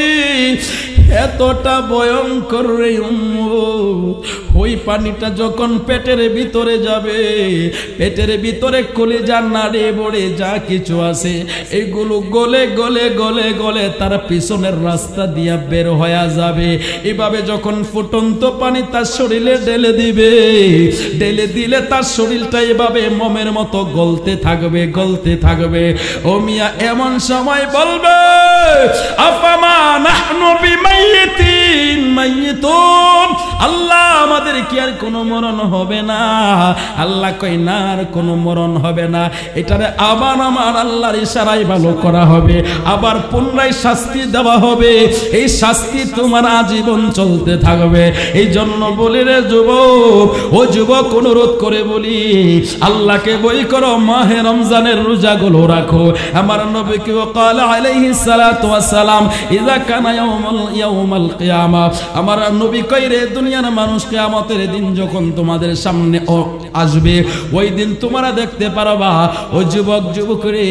এতটা ভয়ঙ্কর রে উম্মত, ওই পানিটা যখন পেটের ভিতরে যাবে, পেটের ভিতরে কলিজা নাড়ে বড়ে যা কিছু আছে এগুলো গলে গলে গলে গলে তার পিছনের রাস্তা দিয়া বের হয়ে যাবে। এভাবে যখন ফুটন্ত পানি তার শরীরে ঢেলে দিবে, ঢেলে দিলে তার শরীরটা এভাবে মোমের মতো গলতে থাকবে, গলতে থাকবে। ও মিয়া এমন সময় বলবে আফামা নাহনু বিমাইয়িতিন মাইয়িতুন, আল্লাহ আমাদের কি আর কোনো মরণ হবে না? আল্লাহ কয় না, আর কোনো মরণ হবে না। এটারে আবার আমার আল্লাহর ইশারায় ভালো করা হবে, আবার পুনরায় শাস্তি দেওয়া হবে। এই শাস্তি তোমার আজীবন চলতে থাকবে। এই জন্য বলি রে যুবক, ও যুবক অনুরোধ করে বলি, আল্লাহকে বই করো, মাহে রমজানের রোজাগুলো রাখো। আমার নবী কি ক্বালা আলাইহিস সালাতু ওয়াস সালাম ইযা কানা ইয়াউমাল কিয়ামা, আমার নবী কয় রে দুনিয়ার মানুষ কিয়ামতের দিন যখন তোমাদের সামনে আসবে, ওই দিন তোমরা দেখতে পারবা ও যুবক যুবক রে